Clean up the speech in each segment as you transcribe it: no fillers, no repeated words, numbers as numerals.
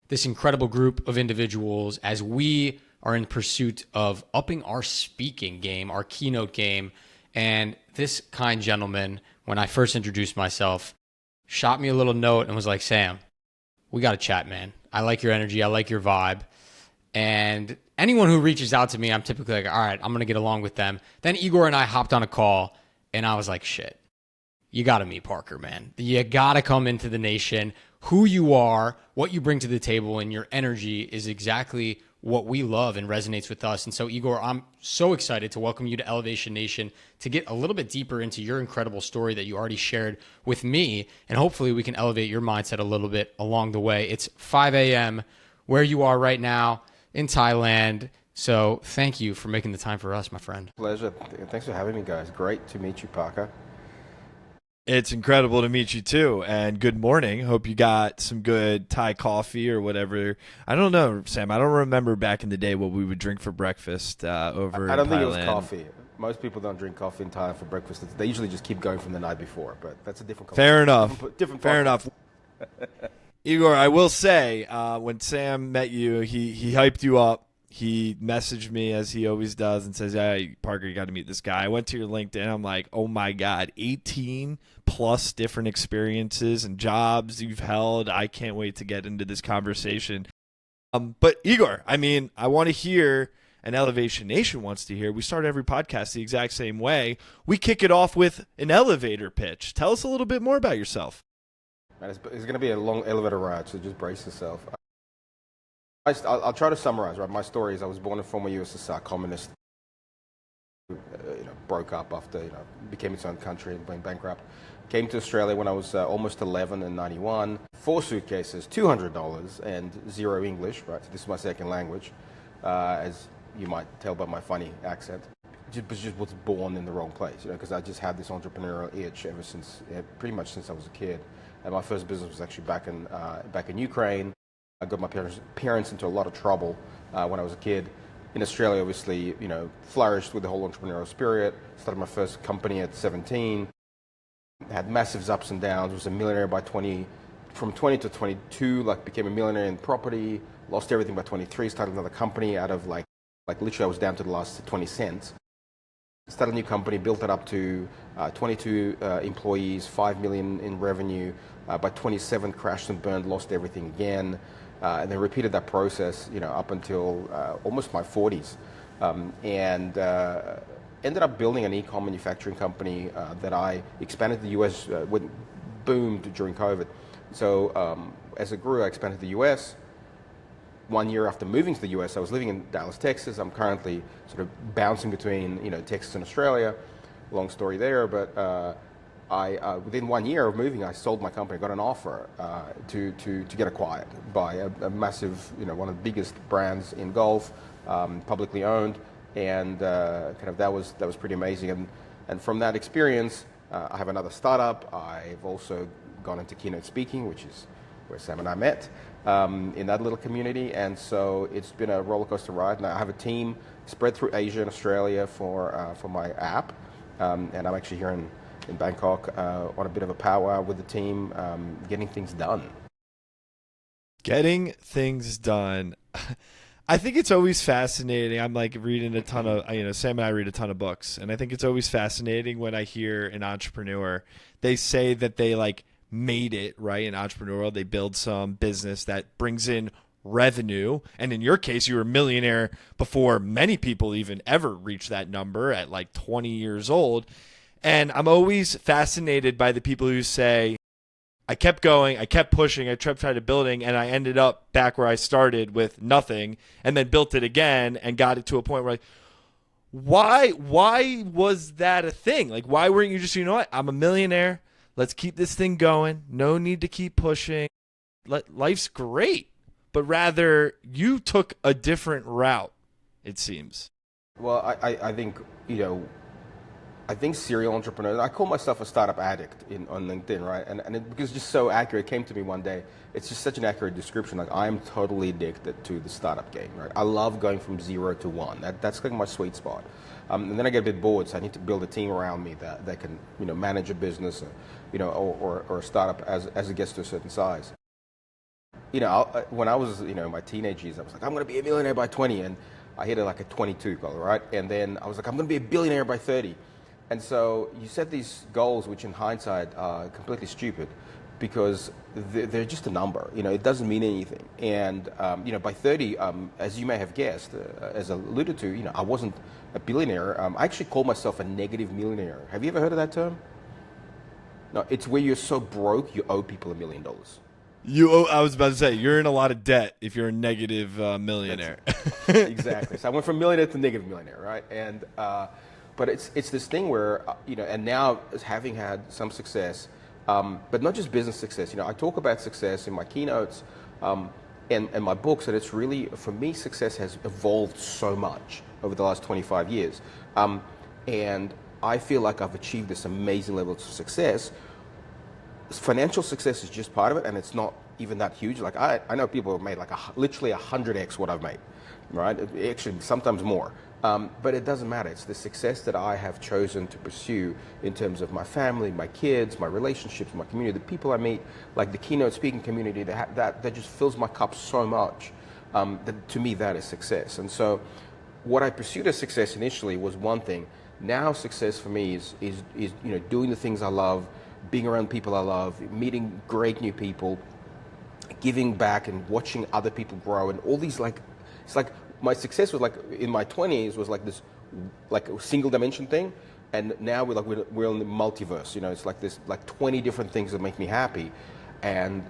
this incredible group of individuals as we are in pursuit of upping our speaking game, our keynote game. And this kind gentleman, when I first introduced myself, shot me a little note and was like, Sam, we got to chat, man. I like your energy. I like your vibe. And anyone who reaches out to me, I'm typically like, all right, I'm going to get along with them. Then Igor and I hopped on a call and I was like, shit, you got to meet Parker, man. You got to come into the nation. Who you are, what you bring to the table, and your energy is exactly what we love and resonates with us. And so, Igor, I'm so excited to welcome you to Elevation Nation to get a little bit deeper into your incredible story that you already shared with me. And hopefully we can elevate your mindset a little bit along the way. It's 5 a.m. where you are right now in Thailand. So thank you for making the time for us, my friend. Pleasure. Thanks for having me, guys. Great to meet you, Parker. It's incredible to meet you too, and good morning. Hope you got some good Thai coffee or whatever. I don't know, Sam. I don't remember back in the day what we would drink for breakfast over in Thailand. I don't think it was coffee. Most people don't drink coffee in Thailand for breakfast. They usually just keep going from the night before, but that's a different coffee. Fair enough. Fair enough. Igor, I will say, when Sam met you, he hyped you up. He messaged me, as he always does, and says, hey, Parker, you got to meet this guy. I went to your LinkedIn. I'm like, oh, my God, 18 plus different experiences and jobs you've held. I can't wait to get into this conversation. But, Igor, I mean, I want to hear, and Elevation Nation wants to hear, we start every podcast the exact same way. We kick it off with an elevator pitch. Tell us a little bit more about yourself. Man, it's going to be a long elevator ride, so just brace yourself. I'll try to summarize. Right, my story is I was born in former USSR, communist. Broke up after became its own country and went bankrupt. Came to Australia when I was almost 11 in '91. 4 suitcases, $200, and 0 English. Right, so this is my second language, as you might tell by my funny accent. Just was born in the wrong place, because I just had this entrepreneurial itch ever since, pretty much since I was a kid. And my first business was actually back in Ukraine. I got my parents into a lot of trouble when I was a kid. In Australia, obviously, flourished with the whole entrepreneurial spirit. Started my first company at 17. Had massive ups and downs. Was a millionaire by 20, from 20 to 22. Became a millionaire in property. Lost everything by 23. Started another company out of literally I was down to the last 20 cents. Started a new company, built it up to 22 employees, 5 million in revenue. By 27, crashed and burned, lost everything again. And then repeated that process, up until almost my 40s, and ended up building an e-com manufacturing company that I expanded to the US, when boomed during COVID. So as it grew, I expanded to the US. 1 year after moving to the US, I was living in Dallas, Texas. I'm currently sort of bouncing between Texas and Australia. Long story there, but I within 1 year of moving, I sold my company. Got an offer to get acquired by a massive, one of the biggest brands in golf, publicly owned, and that was pretty amazing. And from that experience, I have another startup. I've also gone into keynote speaking, which is where Sam and I met, in that little community. And so it's been a roller coaster ride. Now I have a team spread through Asia and Australia for my app, and I'm actually here in Bangkok on a bit of a powwow with the team, getting things done. Getting things done. I think it's always fascinating. I'm reading a ton of, Sam and I read a ton of books, and I think it's always fascinating when I hear an entrepreneur, they say that they made it, right? In Entrepreneurial, they build some business that brings in revenue. And in your case, you were a millionaire before many people even ever reached that number at 20 years old. And I'm always fascinated by the people who say, I kept going, I kept pushing, I kept trying to building, and I ended up back where I started with nothing, and then built it again and got it to a point where why was that a thing? Why weren't you just, I'm a millionaire, let's keep this thing going, no need to keep pushing, life's great. But rather, you took a different route, it seems. Well, I think, I think serial entrepreneur, I call myself a startup addict on LinkedIn, right? And because it's just so accurate, it came to me one day. It's just such an accurate description. I'm totally addicted to the startup game, right? I love going from 0 to 1. That's my sweet spot. And then I get a bit bored, so I need to build a team around me that can, manage a business, or a startup as it gets to a certain size. when I was, in my teenage years, I was like, I'm going to be a millionaire by 20, and I hit it like at 22, right? And then I was like, I'm going to be a billionaire by 30. And so you set these goals, which in hindsight are completely stupid, because they're just a number. It doesn't mean anything. And by 30, as you may have guessed, as alluded to, I wasn't a billionaire. I actually call myself a negative millionaire. Have you ever heard of that term? No, it's where you're so broke you owe people $1 million. I was about to say, you're in a lot of debt if you're a negative millionaire. Exactly. So I went from millionaire to negative millionaire, right? And but it's this thing where and now having had some success, but not just business success. I talk about success in my keynotes and my books, and it's really, for me, success has evolved so much over the last 25 years, and I feel like I've achieved this amazing level of success. Financial success is just part of it, and it's not even that huge. Like I know people have made like literally 100x what I've made, right? Actually, sometimes more. But it doesn't matter. It's the success that I have chosen to pursue in terms of my family, my kids, my relationships, my community, the people I meet, like the keynote speaking community. That just fills my cup so much. That to me, that is success. And so, what I pursued as success initially was one thing. Now, success for me is doing the things I love, being around people I love, meeting great new people, giving back and watching other people grow, and all these it's like my success was like in my 20s was like this like a single dimension thing, and now we're in the multiverse. It's like this 20 different things that make me happy, and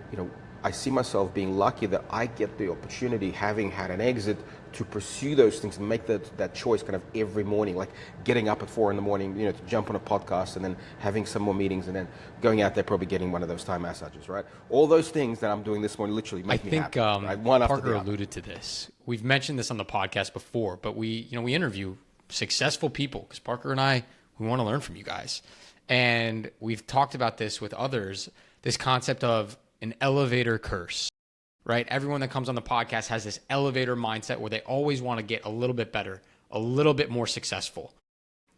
I see myself being lucky that I get the opportunity, having had an exit, to pursue those things and make that choice kind of every morning, like getting up at 4 a.m, to jump on a podcast, and then having some more meetings, and then going out there probably getting one of those Thai massages, right? All those things that I'm doing this morning literally make me happy. I think right? One Parker alluded to this. We've mentioned this on the podcast before, but we interview successful people because Parker and I, we want to learn from you guys. And we've talked about this with others, this concept of an elevator curse. Right? Everyone that comes on the podcast has this elevator mindset where they always want to get a little bit better, a little bit more successful.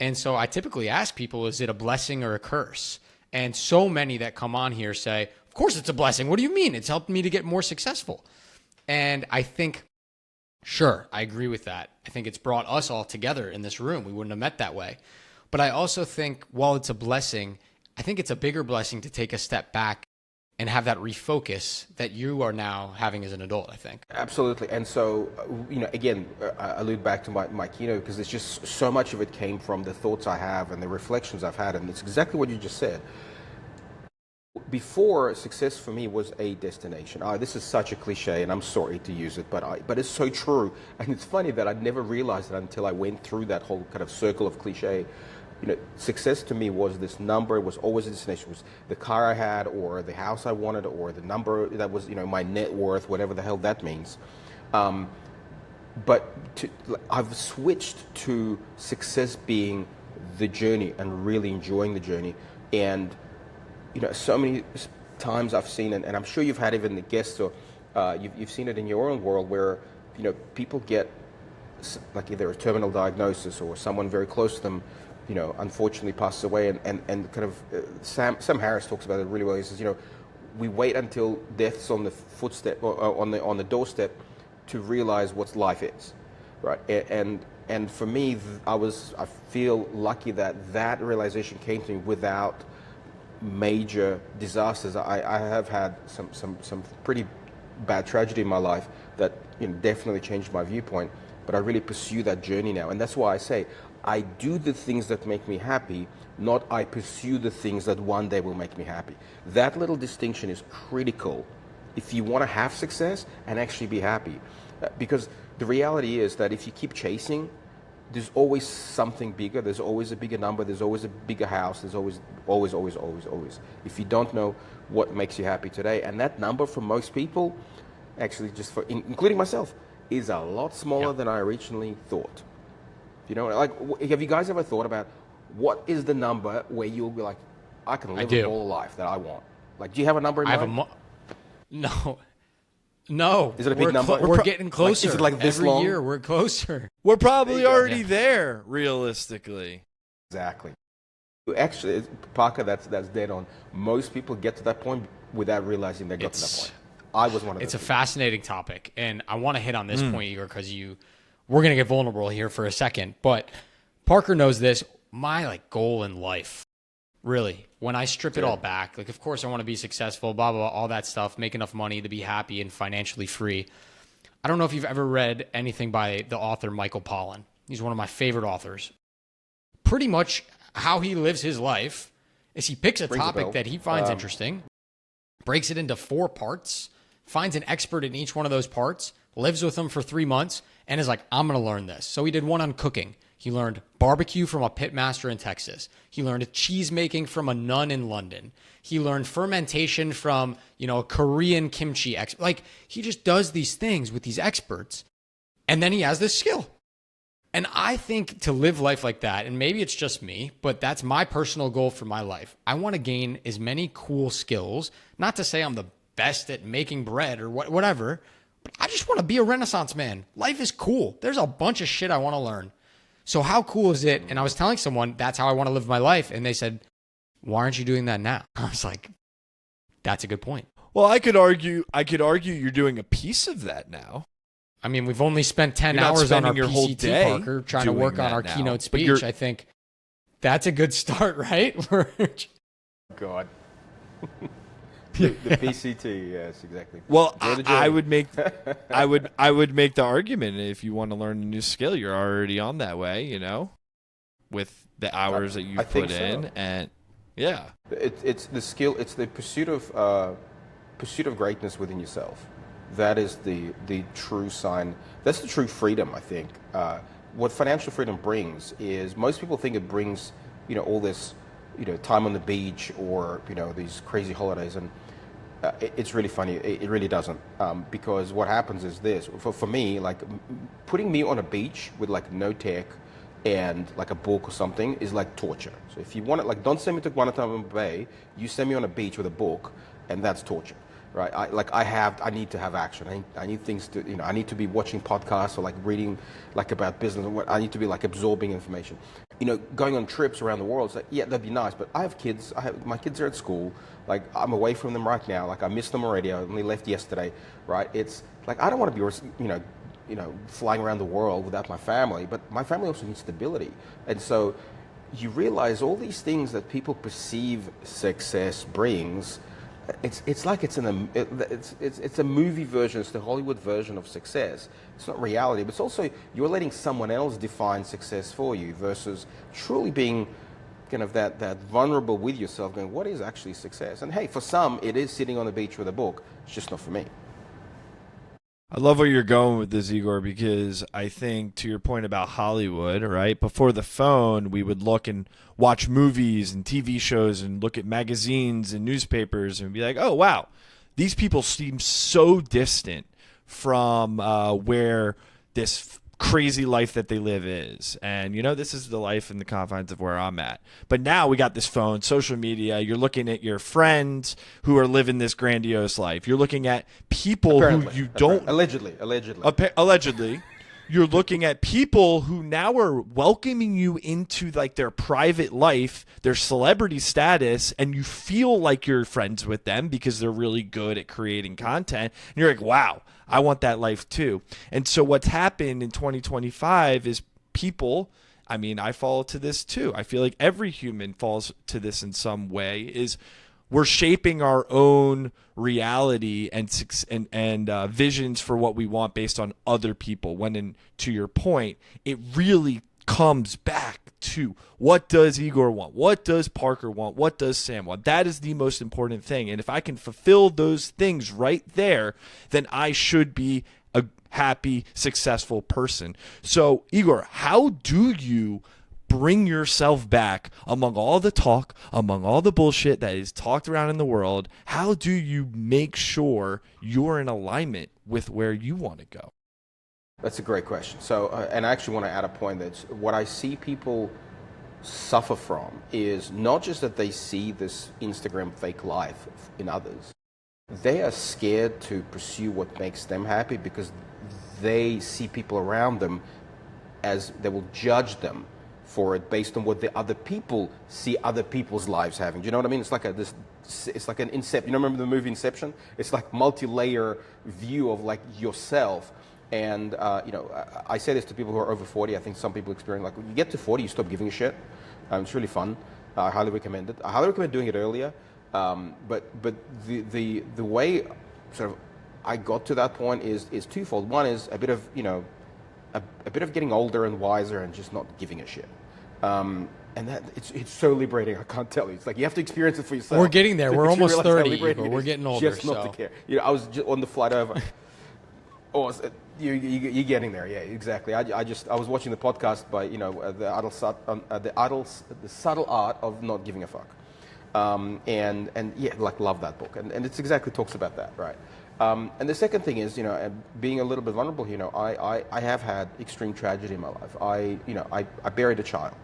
And so I typically ask people, is it a blessing or a curse? And so many that come on here say, of course it's a blessing. What do you mean? It's helped me to get more successful. And I think, sure, I agree with that. I think it's brought us all together in this room. We wouldn't have met that way. But I also think while it's a blessing, I think it's a bigger blessing to take a step back and have that refocus that you are now having as an adult, I think. Absolutely. And so, again, I allude back to my keynote because it's just so much of it came from the thoughts I have and the reflections I've had. And it's exactly what you just said. Before, success for me was a destination. This is such a cliche, and I'm sorry to use it, but it's so true. And it's funny that I never realized it until I went through that whole kind of circle of cliche. Success to me was this number. It was always a destination. It was the car I had, or the house I wanted, or the number that was, my net worth, whatever the hell that means. But I've switched to success being the journey and really enjoying the journey. And, so many times I've seen, and I'm sure you've had even the guests, or you've seen it in your own world where, people get like either a terminal diagnosis or someone very close to them unfortunately passes away, and kind of Sam Harris talks about it really well. He says, we wait until death's on the footstep or on the doorstep to realize what life is, right? And for me, I feel lucky that realization came to me without major disasters. I have had some pretty bad tragedy in my life that definitely changed my viewpoint, but I really pursue that journey now, and that's why I say I do the things that make me happy, not I pursue the things that one day will make me happy. That little distinction is critical if you want to have success and actually be happy. Because the reality is that if you keep chasing, there's always something bigger, there's always a bigger number, there's always a bigger house, there's always. If you don't know what makes you happy today, and that number for most people, actually including myself, is a lot smaller than I originally thought. Have you guys ever thought about what is the number where you'll be like, I can live a whole life that I want? Like, do you have a number in mind? No. Is it a big number? We're getting closer. Is it like this Every long? year, we're closer. We're probably already there, realistically. Exactly. Actually, Parker, that's dead on. Most people get to that point without realizing they got to that point. I was one of those It's a people. fascinating topic, and I want to hit on this point, Igor, because we're going to get vulnerable here for a second. But Parker knows this. My goal in life, really, when I strip it all back, of course I want to be successful, blah, blah, blah, all that stuff, make enough money to be happy and financially free. I don't know if you've ever read anything by the author Michael Pollan. He's one of my favorite authors. Pretty much how he lives his life is he picks a topic that he finds interesting, breaks it into 4 parts, finds an expert in each one of those parts, lives with them for 3 months, and is like, I'm going to learn this. So he did one on cooking. He learned barbecue from a pit master in Texas. He learned cheese making from a nun in London. He learned fermentation from, a Korean kimchi expert. He just does these things with these experts, and then he has this skill. And I think to live life like that, and maybe it's just me, but that's my personal goal for my life. I want to gain as many cool skills, not to say I'm the best at making bread or whatever, but I just want to be a Renaissance man. Life is cool. There's a bunch of shit I want to learn. So how cool is it? And I was telling someone that's how I want to live my life. And they said, why aren't you doing that now? I was like, that's a good point. Well, I could argue you're doing a piece of that now. I mean, we've only spent 10 You're not hours on our spending your whole PCT, day Parker, trying to doing work on that our now. keynote But speech. I think that's a good start, right? God. The PCT, yes, exactly. Well, Enjoy the I journey. would make make the argument, if you want to learn a new skill, you're already on that way, with the hours that you I think put so. in, and yeah. It's the skill. It's the pursuit of greatness within yourself. That is the true sign. That's the true freedom, I think. What financial freedom brings is, most people think it brings, all this, time on the beach or these crazy holidays, and it's really funny. It really doesn't, because what happens is this. For me, putting me on a beach with no tech and a book or something is like torture. So if you want it, don't send me to Guantanamo Bay. You send me on a beach with a book, and that's torture. Right, I need to have action. I need things to, I need to be watching podcasts or reading, about business. And I need to be absorbing information. Going on trips around the world. It's yeah, that'd be nice. But I have kids. My kids are at school. I'm away from them right now. I miss them already. I only left yesterday. Right. It's I don't want to be, flying around the world without my family. But my family also needs stability. And so, you realize all these things that people perceive success brings. It's a movie version. It's the Hollywood version of success. It's not reality, but it's also you're letting someone else define success for you versus truly being kind of that vulnerable with yourself, going, what is actually success? And hey, for some, it is sitting on the beach with a book. It's just not for me. I love where you're going with this, Igor, because I think, to your point about Hollywood, right? Before the phone, we would look and watch movies and TV shows and look at magazines and newspapers and be like, oh, wow, these people seem so distant from where this crazy life that they live is. And, this is the life in the confines of where I'm at. But now we got this phone, social media. You're looking at your friends who are living this grandiose life. You're looking at people who you don't... Allegedly. Allegedly. You're looking at people who now are welcoming you into their private life, their celebrity status, and you feel like you're friends with them because they're really good at creating content. And you're like, wow, I want that life too. And so what's happened in 2025 is people, I fall to this too. I feel like every human falls to this in some way, is we're shaping our own reality and visions for what we want based on other people. When, to your point, it really comes back to what does Igor want? What does Parker want? What does Sam want? That is the most important thing. And if I can fulfill those things right there, then I should be a happy, successful person. So, Igor, how do you bring yourself back among all the talk, among all the bullshit that is talked around in the world? How do you make sure you're in alignment with where you want to go? That's a great question. So, and I actually want to add a point that what I see people suffer from is not just that they see this Instagram fake life in others. They are scared to pursue what makes them happy because they see people around them as they will judge them for it based on what the other people see other people's lives having. Do you know what I mean? It's like it's like an Inception. You know, remember the movie Inception? It's like multi-layer view of like yourself. And I say this to people who are over 40. I think some people experience like when you get to 40, you stop giving a shit. It's really fun. I highly recommend it. I highly recommend doing it earlier. But the way sort of I got to that point is twofold. One is a bit of a bit of getting older and wiser and just not giving a shit. And that it's so liberating. I can't tell you. It's like you have to experience it for yourself. We're getting there. We're almost 30. Igor. We're getting older. Just not to care. I was just on the flight over. You're getting there. Yeah, exactly. I was watching the podcast by the subtle art of not giving a fuck. And yeah, like love that book. And it's exactly talks about that, right? And the second thing is, being a little bit vulnerable. I have had extreme tragedy in my life. I buried a child.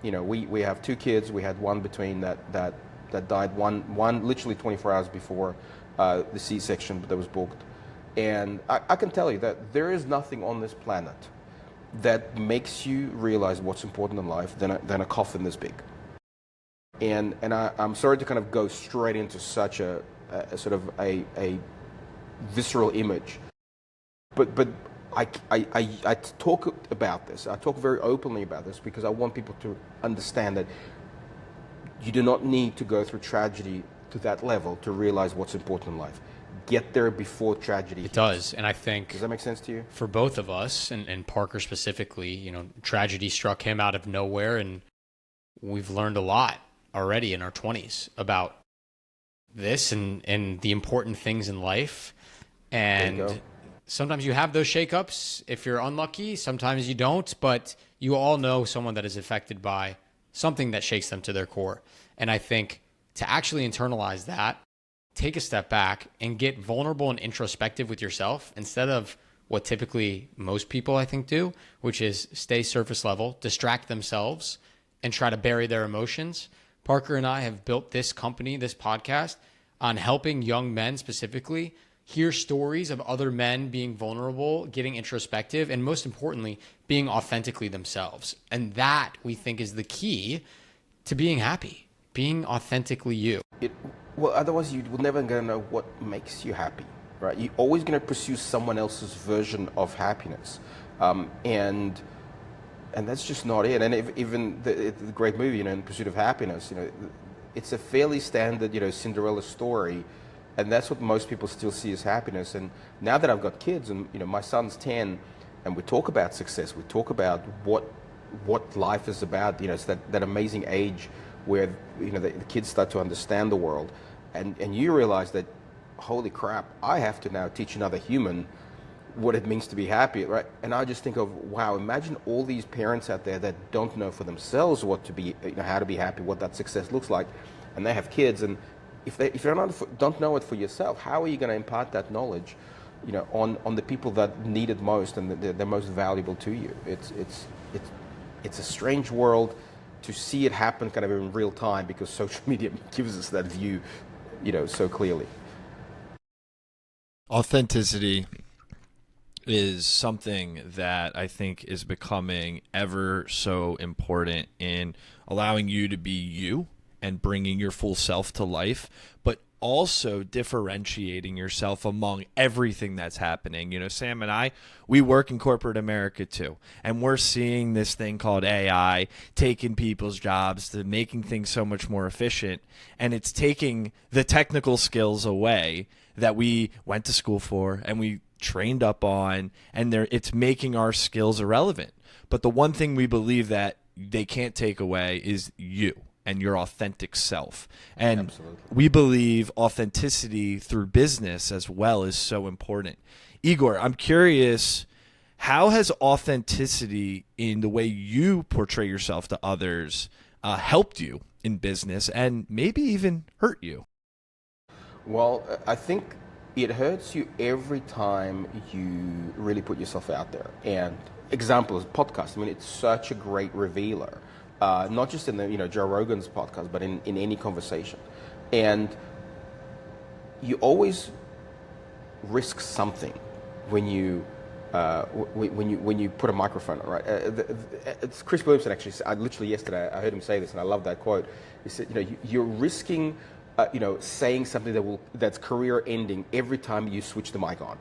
We have 2 kids. We had one between that died. One literally 24 hours before the C-section that was booked. And I can tell you that there is nothing on this planet that makes you realize what's important in life than a coffin this big. And I'm sorry to kind of go straight into such a sort of a visceral image, but I talk about this. I talk very openly about this because I want people to understand that you do not need to go through tragedy to that level to realize what's important in life. Get there before tragedy hits. It does, and I think... Does that make sense to you? For both of us, and Parker specifically, tragedy struck him out of nowhere, and we've learned a lot already in our 20s about this and the important things in life. And sometimes you have those shakeups if you're unlucky. Sometimes you don't, but you all know someone that is affected by something that shakes them to their core. And I think to actually internalize that, take a step back and get vulnerable and introspective with yourself instead of what typically most people I think do, which is stay surface level, distract themselves, and try to bury their emotions. Parker and I have built this company, this podcast, on helping young men specifically hear stories of other men being vulnerable, getting introspective, and most importantly, being authentically themselves. And that, we think, is the key to being happy, being authentically you. Well, otherwise you will never going to know what makes you happy, right? You're always going to pursue someone else's version of happiness. And that's just not it. And even the great movie, In Pursuit of Happiness, it's a fairly standard, Cinderella story. And that's what most people still see as happiness. And now that I've got kids and, my son's 10 and we talk about success, we talk about what life is about, it's that amazing age where, the kids start to understand the world. And you realize that, holy crap, I have to now teach another human what it means to be happy, right? And I just think of, wow, imagine all these parents out there that don't know for themselves what to be, how to be happy, what that success looks like, and they have kids. And if you don't know it for yourself, how are you going to impart that knowledge, on the people that need it most and they're most valuable to you? It's a strange world to see it happen kind of in real time because social media gives us that view, so clearly. Authenticity is something that I think is becoming ever so important in allowing you to be you and bringing your full self to life, but also differentiating yourself among everything that's happening. Sam and I, we work in corporate America too, and we're seeing this thing called AI taking people's jobs, to making things so much more efficient, and it's taking the technical skills away that we went to school for and we trained up on, and it's making our skills irrelevant. But the one thing we believe that they can't take away is you and your authentic self. And Absolutely. We believe authenticity through business as well is so important. Igor, I'm curious, how has authenticity in the way you portray yourself to others helped you in business and maybe even hurt you? Well, I think it hurts you every time you really put yourself out there. And example is podcast. I mean, it's such a great revealer. Not just in the Joe Rogan's podcast, but in any conversation. And you always risk something when you when you put a microphone, right? It's Chris Williamson actually. Literally yesterday, I heard him say this, and I love that quote. He said, you're risking, saying something that's career ending every time you switch the mic on,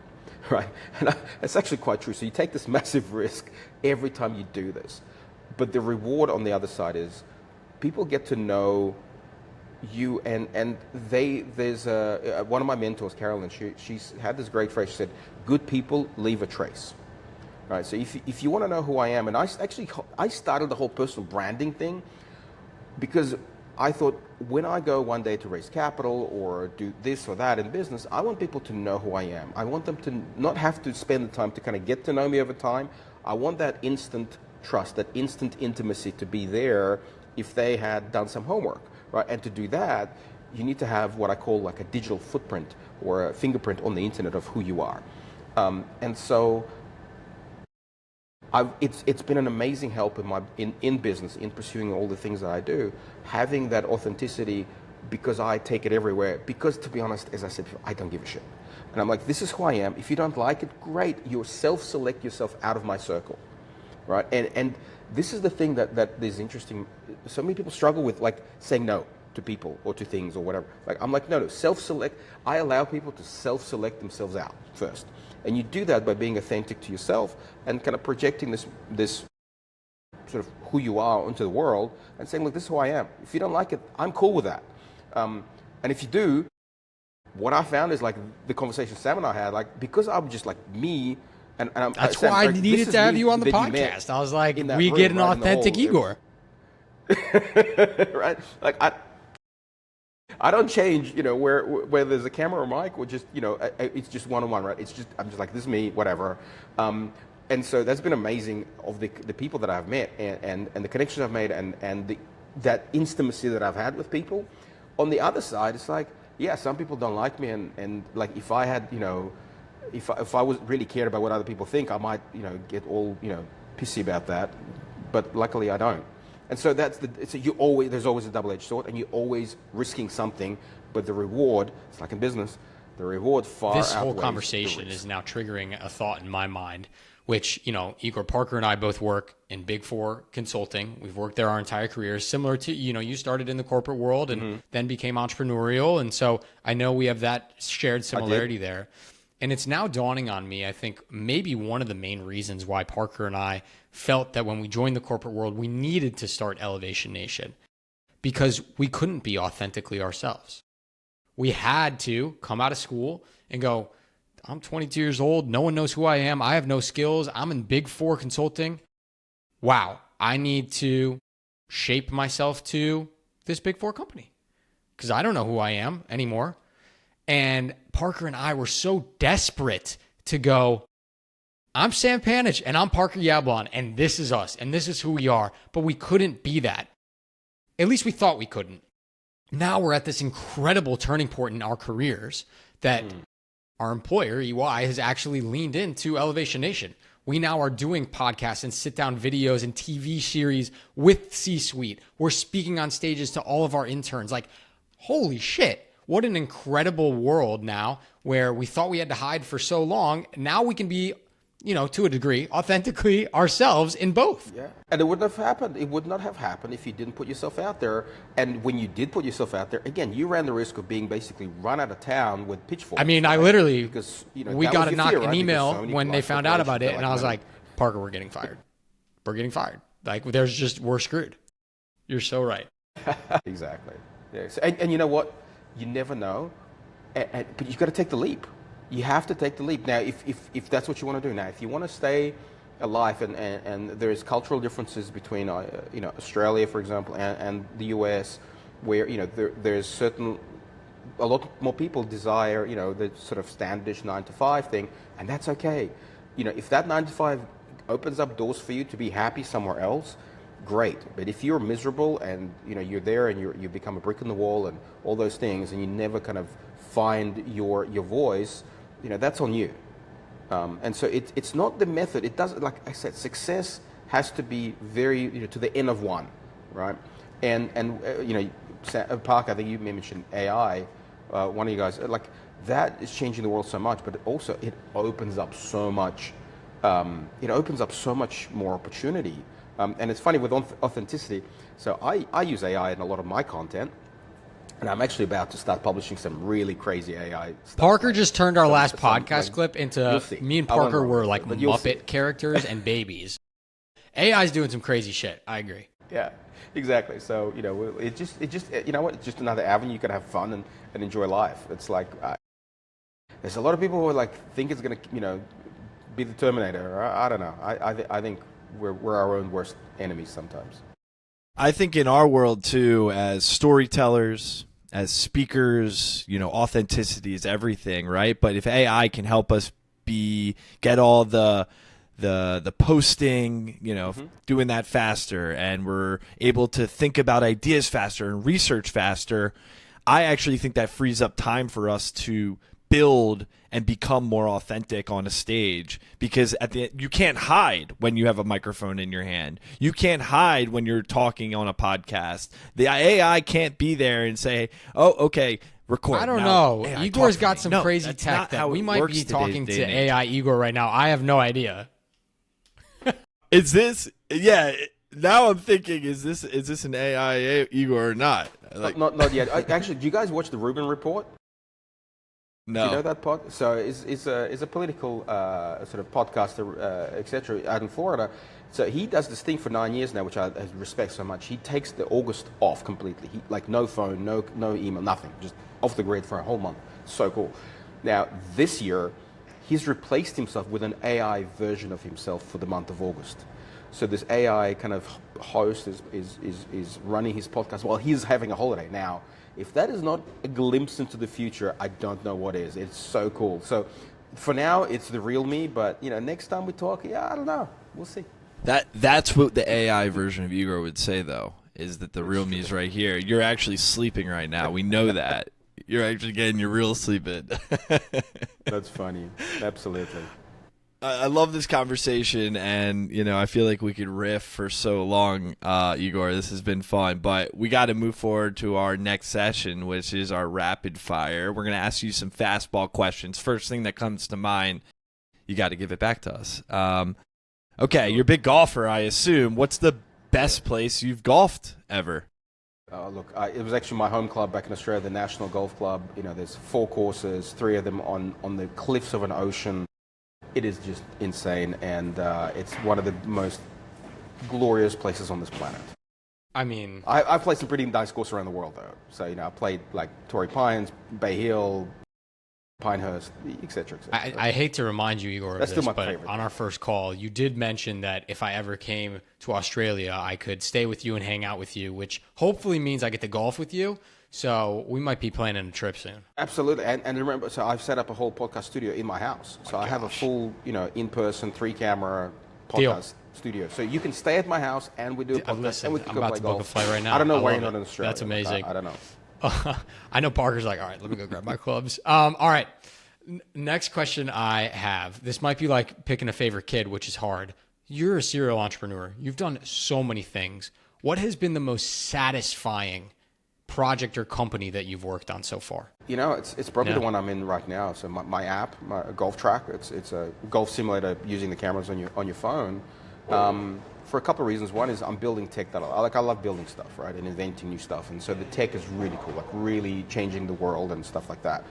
right? And it's actually quite true. So you take this massive risk every time you do this, but the reward on the other side is people get to know you, and there's one of my mentors, Carolyn, she's had this great phrase. She said, good people leave a trace, right? So if you want to know who I am, and I started the whole personal branding thing because I thought when I go one day to raise capital or do this or that in business, I want people to know who I am. I want them to not have to spend the time to kind of get to know me over time. I want that instant trust, that instant intimacy to be there if they had done some homework. Right, and to do that, you need to have what I call like a digital footprint or a fingerprint on the internet of who you are. And so it's been an amazing help in business, in pursuing all the things that I do, having that authenticity because I take it everywhere. Because to be honest, as I said before, I don't give a shit. And I'm like, this is who I am. If you don't like it, great. You self-select yourself out of my circle. Right, and this is the thing that is interesting. So many people struggle with like saying no to people or to things or whatever. Like I'm like, no, self-select. I allow people to self-select themselves out first, and you do that by being authentic to yourself and kind of projecting this sort of who you are onto the world and saying, look, this is who I am. If you don't like it, I'm cool with that. And if you do, what I found is like the conversation Sam and I had, like because I'm just like me. And that's why I needed to have you on the podcast. I was like, we get an authentic Igor. Right? Like I don't change, where there's a camera or mic or just, it's just one-on-one, right? I'm just like, this is me, whatever. And so that's been amazing of the people that I've met and the connections I've made and that intimacy that I've had with people. On the other side, it's like, yeah, some people don't like me and like if I had, if I was really cared about what other people think, I might, get all, pissy about that. But luckily I don't. And so there's always a double-edged sword, and you're always risking something, but the reward, it's like in business, the reward far outweighs this whole conversation is now triggering a thought in my mind, which, Igor, Parker and I both work in Big Four consulting. We've worked there our entire careers, similar to, you started in the corporate world and then became entrepreneurial. And so I know we have that shared similarity there. And it's now dawning on me, I think maybe one of the main reasons why Parker and I felt that when we joined the corporate world, we needed to start Elevation Nation because we couldn't be authentically ourselves. We had to come out of school and go, I'm 22 years old. No one knows who I am. I have no skills. I'm in Big Four consulting. Wow, I need to shape myself to this Big Four company because I don't know who I am anymore. And Parker and I were so desperate to go, I'm Sam Panich and I'm Parker Yablon and this is us and this is who we are. But we couldn't be that. At least we thought we couldn't. Now we're at this incredible turning point in our careers that our employer, EY, has actually leaned into Elevation Nation. We now are doing podcasts and sit-down videos and TV series with C-suite. We're speaking on stages to all of our interns. Like, holy shit. What an incredible world now where we thought we had to hide for so long. Now we can be, to a degree, authentically ourselves in both. Yeah. And it wouldn't have happened. It would not have happened if you didn't put yourself out there. And when you did put yourself out there, again, you ran the risk of being basically run out of town with pitchforks. I mean, right? I literally, because, we got an email so when they found out about it. And I was like, Parker, we're getting fired. We're getting fired. Like, we're screwed. You're so right. Exactly. Yeah. So, and you know what? You never know, but you've got to take the leap. You have to take the leap. Now, if that's what you want to do. Now, if you want to stay alive, and there's cultural differences between, Australia, for example, and the US, where, there's a lot more people desire, the sort of standardish 9-to-5 thing, and that's okay. If that 9-to-5 opens up doors for you to be happy somewhere else, great. But if you're miserable and you're there and you become a brick in the wall and all those things, and you never kind of find your voice, that's on you. And so it's not the method. It doesn't, like I said, success has to be very to the N of one, right? And Park, I think you mentioned AI. One of you guys, like that is changing the world so much, but also it opens up so much it opens up so much more opportunity. And it's funny with authenticity. So I use AI in a lot of my content, and I'm actually about to start publishing some really crazy AI stuff. Parker just turned our last some, podcast clip into me and I won't Parker run were with it, like but you'll see. Muppet characters and babies. AI's doing some crazy shit. I agree. Yeah, exactly. So, it just, you know what? It's just another avenue. You can have fun and enjoy life. It's like, there's a lot of people who think it's going to, be the Terminator. I don't know. I think we're our own worst enemies sometimes. I think in our world too, as storytellers, as speakers, authenticity is everything, right? But if AI can help us get all the posting, doing that faster, and we're able to think about ideas faster and research faster, I actually think that frees up time for us to build and become more authentic on a stage, because you can't hide when you have a microphone in your hand. You can't hide when you're talking on a podcast. The AI can't be there and say, "Oh, okay, record." I don't now, know. AI, Igor's talk to got me. some No, crazy that's tech not that how we it might works be today's talking day to and age. AI Igor right now. I have no idea. Is this? Yeah. Now I'm thinking, is this an AI Igor or not? Not yet. Actually, do you guys watch the Rubin Report? No. Do you know that pod? So it's a political sort of podcaster, etc. out in Florida. So he does this thing for 9 years now, which I respect so much. He takes the August off completely. No phone, no email, nothing. Just off the grid for a whole month. So cool. Now, this year, he's replaced himself with an AI version of himself for the month of August. So this AI kind of host is running his podcast while he's having a holiday. Now, if that is not a glimpse into the future, I don't know what is. It's so cool. So for now, it's the real me, but next time we talk, I don't know. We'll see. That's what the AI version of Igor would say, though, is that the real me is right here. You're actually sleeping right now. We know that. You're actually getting your real sleep in. That's funny. Absolutely. I love this conversation, and I feel like we could riff for so long, Igor. This has been fun, but we got to move forward to our next session, which is our rapid fire. We're going to ask you some fastball questions. First thing that comes to mind, you got to give it back to us. Okay, you're a big golfer, I assume. What's the best place you've golfed ever? Look, it was actually my home club back in Australia, the National Golf Club. There's 4 courses, 3 of them on the cliffs of an ocean. It is just insane, and it's one of the most glorious places on this planet. I mean, I've played some pretty nice courses around the world, though. So, I played like Torrey Pines, Bay Hill, Pinehurst, etc. I hate to remind you, Igor, of That's this, still my but favorite. on our first call, you did mention that if I ever came to Australia, I could stay with you and hang out with you, which hopefully means I get to golf with you. So we might be planning a trip soon. Absolutely. And remember, so I've set up a whole podcast studio in my house. So I have a full, in-person, 3-camera podcast studio. So you can stay at my house and we do a podcast. Listen, and we can I'm go about play to book golf. a flight right now. I don't know I why love you're not it. in Australia. That's amazing. I don't know. I know Parker's like, all right, let me go grab my clubs. All right. Next question I have. This might be like picking a favorite kid, which is hard. You're a serial entrepreneur. You've done so many things. What has been the most satisfying project or company that you've worked on so far? It's probably the one I'm in right now. So my app, my golf track, it's a golf simulator using the cameras on your phone. For a couple of reasons. One is I'm building tech that I love building stuff, right, and inventing new stuff. And so the tech is really cool, like really changing the world and stuff like that.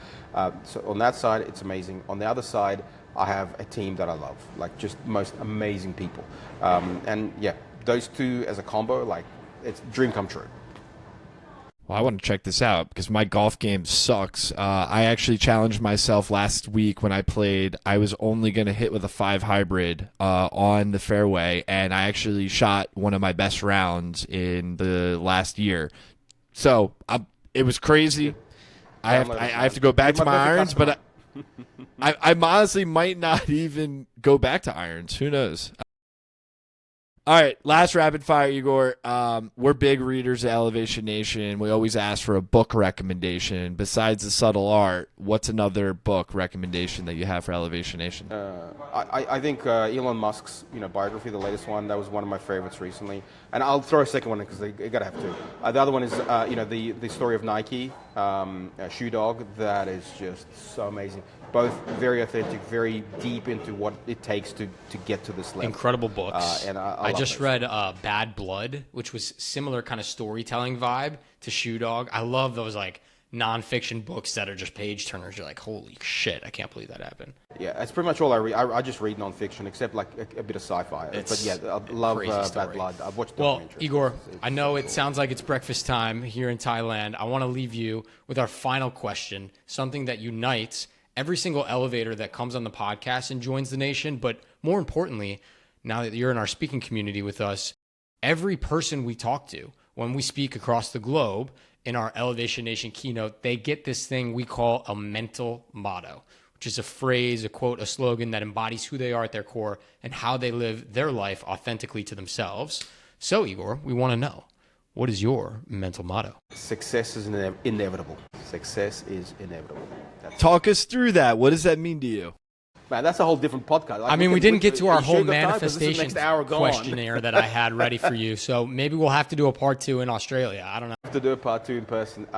So on that side, it's amazing. On the other side, I have a team that I love, like just most amazing people. And yeah, those two as a combo, like it's dream come true. Well, I want to check this out because my golf game sucks. I actually challenged myself last week when I played. I was only going to hit with a 5 hybrid on the fairway, and I actually shot one of my best rounds in the last year. So it was crazy. I have to go back to my irons, but I honestly might not even go back to irons. Who knows? All right, last rapid fire, Igor. We're big readers of Elevation Nation. We always ask for a book recommendation. Besides The Subtle Art, what's another book recommendation that you have for Elevation Nation? I think Elon Musk's biography, the latest one, that was one of my favorites recently. And I'll throw a second one in because you got to have two. The other one is the story of Nike. Shoe Dog, that is just so amazing. Both very authentic, very deep into what it takes to get to this level. Incredible books. And I love just those. read Bad Blood, which was similar kind of storytelling vibe to Shoe Dog. I love those like nonfiction books that are just page turners. You're like, holy shit, I can't believe that happened. Yeah, that's pretty much all I read. I just read nonfiction, except like a bit of sci-fi. But yeah, I love crazy Bad story. Blood. I've watched the Well, documentary. Igor, It's I know so it cool. sounds like it's breakfast time here in Thailand. I want to leave you with our final question, something that unites every single elevator that comes on the podcast and joins the nation. But more importantly, now that you're in our speaking community with us, every person we talk to when we speak across the globe in our Elevation Nation keynote, they get this thing we call a mental motto, which is a phrase, a quote, a slogan that embodies who they are at their core and how they live their life authentically to themselves. So, Igor, we want to know, what is your mental motto? Success is inevitable. Success is inevitable. Talk us through that. What does that mean to you? Man, that's a whole different podcast. Like, I mean, we didn't get to our whole sure you got time? 'Cause this is the manifestation next hour gone. questionnaire that I had ready for you. So maybe we'll have to do a part 2 in Australia. I don't know. To do a part 2 in person.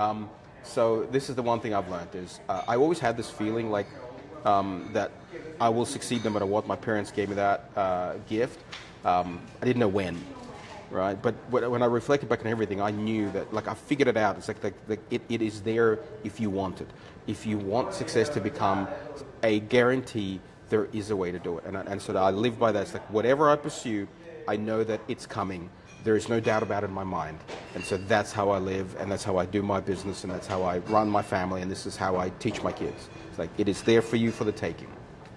So this is the one thing I've learned is I always had this feeling like that I will succeed no matter what. My parents gave me that gift. I didn't know when, right? But when I reflected back on everything, I knew that like I figured it out. It's like it is there if you want it. If you want success to become a guarantee, there is a way to do it. And so I live by that. It's like whatever I pursue, I know that it's coming. There is no doubt about it in my mind. And so that's how I live, and that's how I do my business, and that's how I run my family, and this is how I teach my kids. It's like it is there for you for the taking.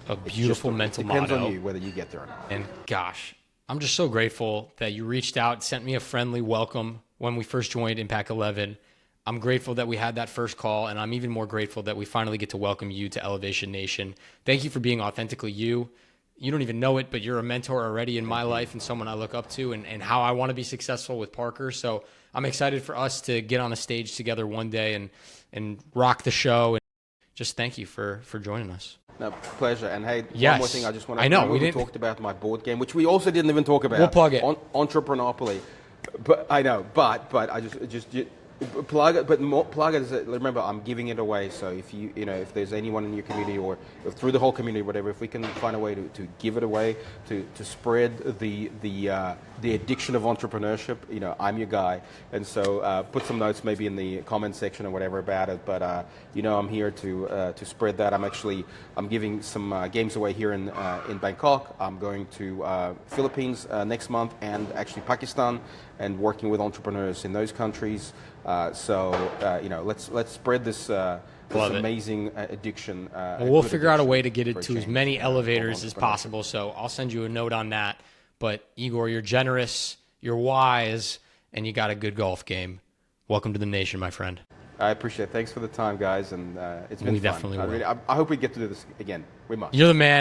A beautiful mental motto. It depends on you whether you get there or not. And gosh, I'm just so grateful that you reached out, sent me a friendly welcome when we first joined Impact 11. I'm grateful that we had that first call, and I'm even more grateful that we finally get to welcome you to Elevation Nation. Thank you for being authentically you. You don't even know it, but you're a mentor already in my life and someone I look up to and how I want to be successful with Parker. So I'm excited for us to get on a stage together one day and rock the show. And just thank you for joining us. No, pleasure. And hey, Yes. one more thing I just want to... I know, we we didn't- talked about my board game, which we also didn't even talk about. We'll plug it. Entrepreneurial. But I know, but I just plug it. But more, plug it. Remember, I'm giving it away. So if there's anyone in your community or through the whole community, whatever, if we can find a way to give it away, to spread the addiction of entrepreneurship, I'm your guy. And so put some notes maybe in the comment section or whatever about it. But I'm here to spread that. I'm giving some games away here in Bangkok. I'm going to Philippines next month and actually Pakistan, and working with entrepreneurs in those countries. Let's spread this amazing addiction. We'll figure out a way to get it for to as change, many elevators as entrepreneurship. possible. So I'll send you a note on that. But Igor, you're generous, you're wise, and you got a good golf game. Welcome to the nation, my friend. I appreciate it. Thanks for the time, guys, and it's been We fun. definitely I will. I hope we get to do this again. We must. You're the man.